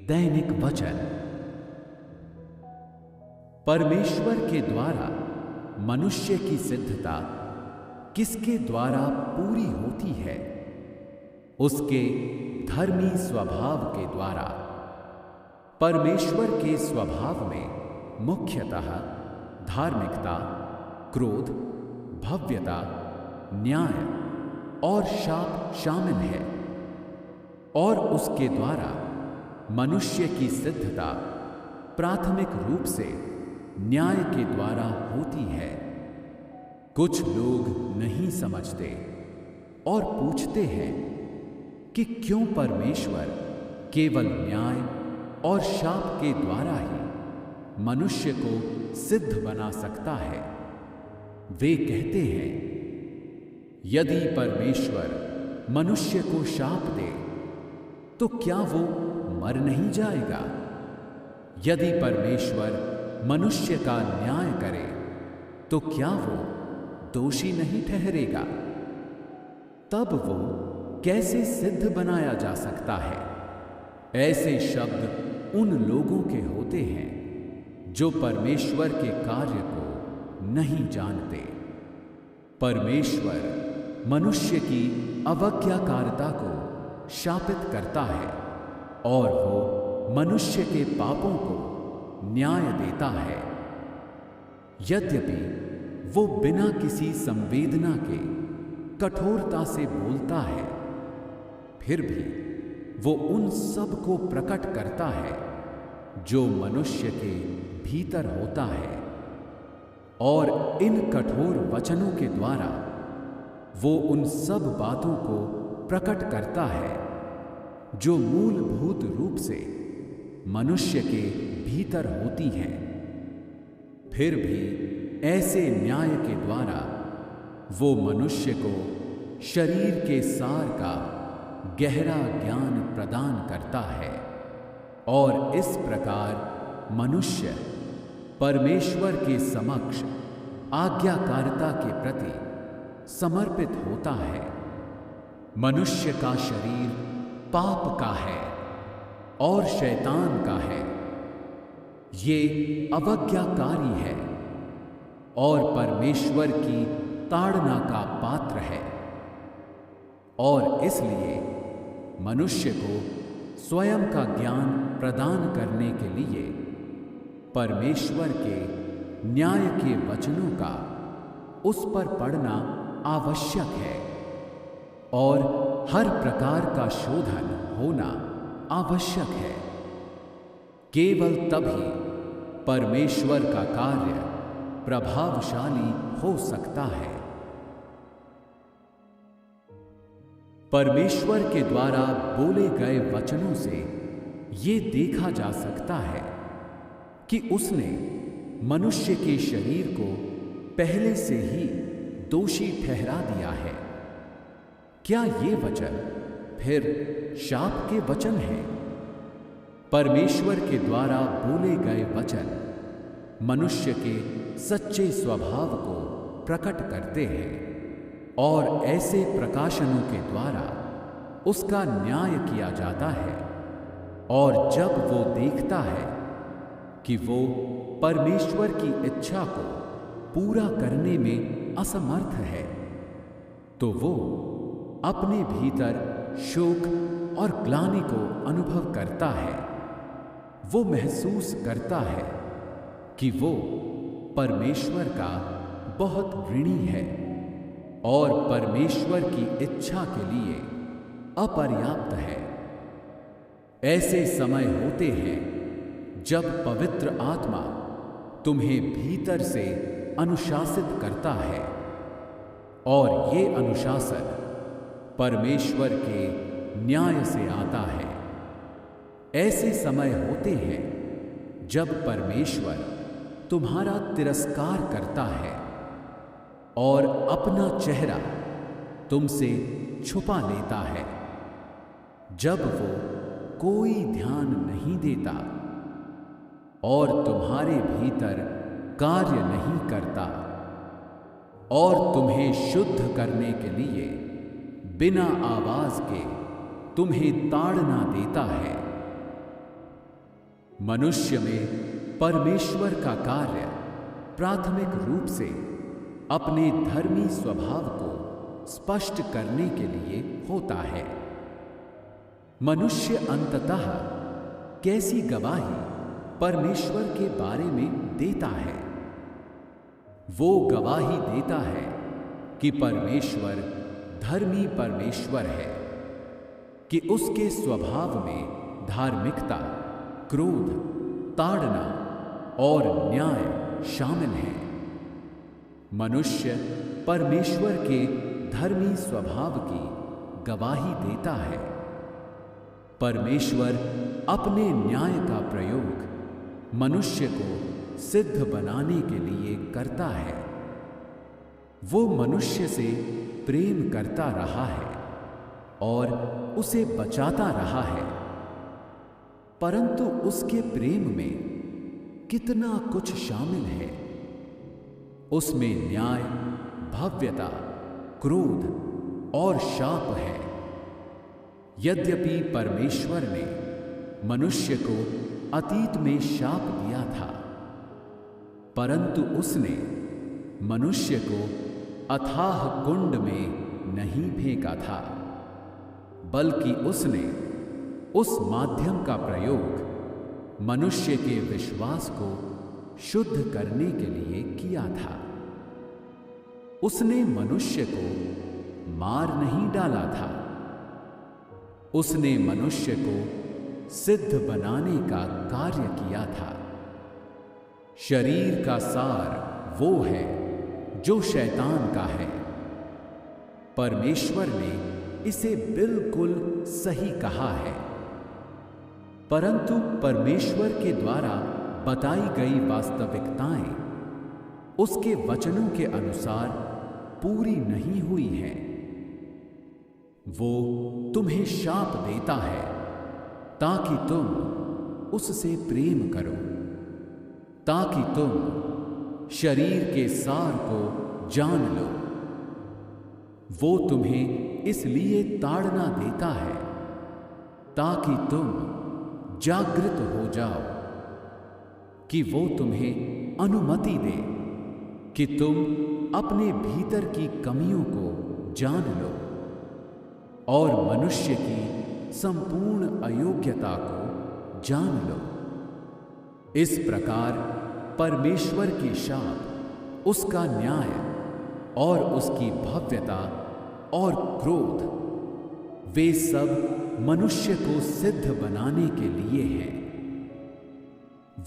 दैनिक वचन। परमेश्वर के द्वारा मनुष्य की सिद्धता किसके द्वारा पूरी होती है? उसके धर्मी स्वभाव के द्वारा। परमेश्वर के स्वभाव में मुख्यतः धार्मिकता, क्रोध, भव्यता, न्याय और शाप शामिल है, और उसके द्वारा मनुष्य की सिद्धता प्राथमिक रूप से न्याय के द्वारा होती है। कुछ लोग नहीं समझते और पूछते हैं कि क्यों परमेश्वर केवल न्याय और शाप के द्वारा ही मनुष्य को सिद्ध बना सकता है। वे कहते हैं, यदि परमेश्वर मनुष्य को शाप दे तो क्या वो मर नहीं जाएगा? यदि परमेश्वर मनुष्य का न्याय करे तो क्या वो दोषी नहीं ठहरेगा? तब वो कैसे सिद्ध बनाया जा सकता है? ऐसे शब्द उन लोगों के होते हैं जो परमेश्वर के कार्य को नहीं जानते। परमेश्वर मनुष्य की अवज्ञाकारिता को शापित करता है और वो मनुष्य के पापों को न्याय देता है। यद्यपि वो बिना किसी संवेदना के कठोरता से बोलता है, फिर भी वो उन सब को प्रकट करता है जो मनुष्य के भीतर होता है, और इन कठोर वचनों के द्वारा वो उन सब बातों को प्रकट करता है जो मूलभूत रूप से मनुष्य के भीतर होती हैं। फिर भी ऐसे न्याय के द्वारा वो मनुष्य को शरीर के सार का गहरा ज्ञान प्रदान करता है, और इस प्रकार मनुष्य परमेश्वर के समक्ष आज्ञाकारिता के प्रति समर्पित होता है। मनुष्य का शरीर पाप का है और शैतान का है। ये अवज्ञाकारी है और परमेश्वर की ताड़ना का पात्र है, और इसलिए मनुष्य को स्वयं का ज्ञान प्रदान करने के लिए परमेश्वर के न्याय के वचनों का उस पर पढ़ना आवश्यक है, और हर प्रकार का शोधन होना आवश्यक है। केवल तभी परमेश्वर का कार्य प्रभावशाली हो सकता है। परमेश्वर के द्वारा बोले गए वचनों से ये देखा जा सकता है कि उसने मनुष्य के शरीर को पहले से ही दोषी ठहरा दिया है। क्या ये वचन फिर शाप के वचन हैं? परमेश्वर के द्वारा बोले गए वचन मनुष्य के सच्चे स्वभाव को प्रकट करते हैं, और ऐसे प्रकाशनों के द्वारा उसका न्याय किया जाता है। और जब वो देखता है कि वो परमेश्वर की इच्छा को पूरा करने में असमर्थ है, तो वो अपने भीतर शोक और ग्लानि को अनुभव करता है। वो महसूस करता है कि वो परमेश्वर का बहुत ऋणी है और परमेश्वर की इच्छा के लिए अपर्याप्त है। ऐसे समय होते हैं जब पवित्र आत्मा तुम्हें भीतर से अनुशासित करता है, और ये अनुशासन परमेश्वर के न्याय से आता है। ऐसे समय होते हैं जब परमेश्वर तुम्हारा तिरस्कार करता है और अपना चेहरा तुमसे छुपा लेता है, जब वो कोई ध्यान नहीं देता और तुम्हारे भीतर कार्य नहीं करता, और तुम्हें शुद्ध करने के लिए बिना आवाज के तुम्हें ताड़ना देता है। मनुष्य में परमेश्वर का कार्य प्राथमिक रूप से अपने धर्मी स्वभाव को स्पष्ट करने के लिए होता है। मनुष्य अंततः कैसी गवाही परमेश्वर के बारे में देता है? वो गवाही देता है कि परमेश्वर धर्मी परमेश्वर है, कि उसके स्वभाव में धार्मिकता, क्रोध, ताड़ना और न्याय शामिल है। मनुष्य परमेश्वर के धर्मी स्वभाव की गवाही देता है। परमेश्वर अपने न्याय का प्रयोग मनुष्य को सिद्ध बनाने के लिए करता है। वो मनुष्य से प्रेम करता रहा है और उसे बचाता रहा है, परंतु उसके प्रेम में कितना कुछ शामिल है। उसमें न्याय, भव्यता, क्रोध और शाप है। यद्यपि परमेश्वर ने मनुष्य को अतीत में शाप दिया था, परंतु उसने मनुष्य को अथाह कुंड में नहीं फेंका था, बल्कि उसने उस माध्यम का प्रयोग मनुष्य के विश्वास को शुद्ध करने के लिए किया था। उसने मनुष्य को मार नहीं डाला था, उसने मनुष्य को सिद्ध बनाने का कार्य किया था। शरीर का सार वो है जो शैतान का है। परमेश्वर ने इसे बिल्कुल सही कहा है, परंतु परमेश्वर के द्वारा बताई गई वास्तविकताएं उसके वचनों के अनुसार पूरी नहीं हुई हैं। वो तुम्हें शाप देता है ताकि तुम उससे प्रेम करो, ताकि तुम शरीर के सार को जान लो। वो तुम्हें इसलिए ताड़ना देता है ताकि तुम जागृत हो जाओ, कि वो तुम्हें अनुमति दे कि तुम अपने भीतर की कमियों को जान लो और मनुष्य की संपूर्ण अयोग्यता को जान लो। इस प्रकार परमेश्वर की शाप, उसका न्याय और उसकी भव्यता और क्रोध, वे सब मनुष्य को सिद्ध बनाने के लिए हैं।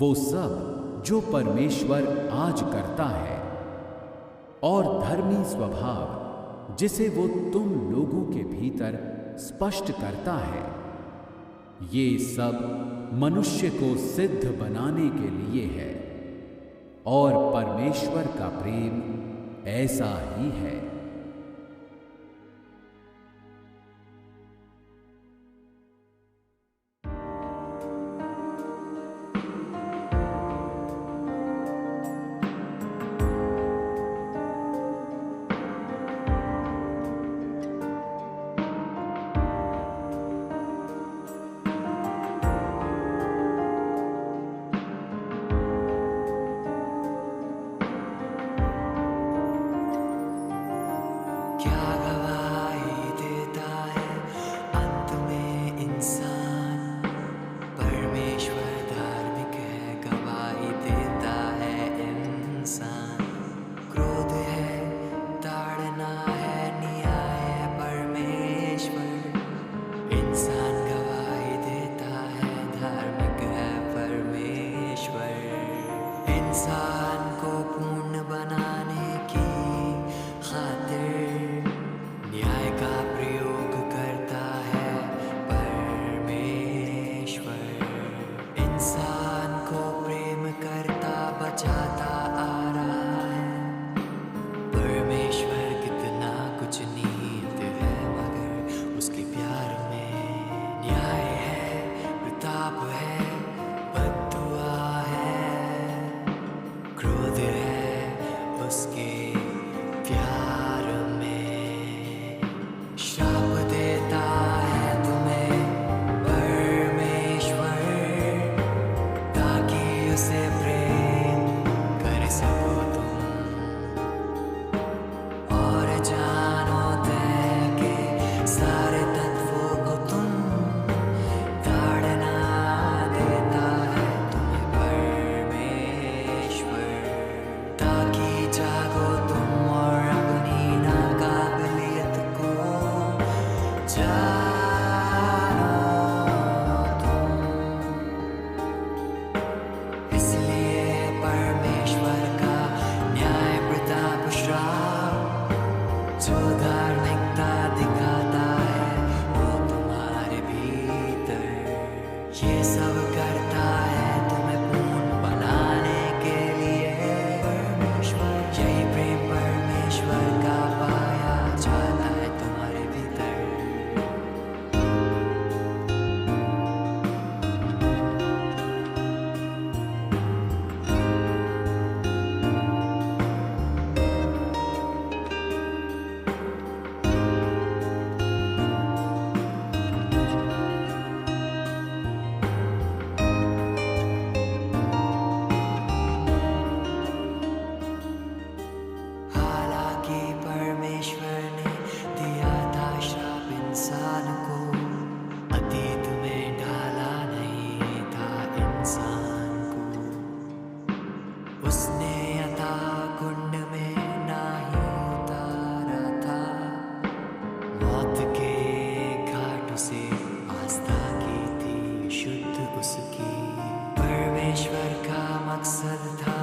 वो सब जो परमेश्वर आज करता है और धर्मी स्वभाव जिसे वो तुम लोगों के भीतर स्पष्ट करता है, ये सब मनुष्य को सिद्ध बनाने के लिए है। और परमेश्वर का प्रेम ऐसा ही है। से प्रेम कर सको तुम और जानो तय के सारे तत्वों को तुम ताड़ना देता है तुम्हें परमेश्वर, ताकि जागो तुम और अपनी नाकाबिलियत को जानो तुम। इसलिए परमेश्वर का न्याय प्रताप श्राप जो धार्मिकता दिखाता है वो तुम्हारे भीतर ये सब करता है तुम्हें पूर्ण बनाने के लिए। परमेश्वर यही प्रेम परमेश्वर का पाया जाता है तुम्हारे भीतर। हालांकि परमेश्वर ने दिया था श्राप इंसान को, अतीत में डाला नहीं था इंसान को। उसने अथा कुंड में नाही उतारा था, मौत के घाट से आस्था की थी शुद्ध उसकी। परमेश्वर का मकसद था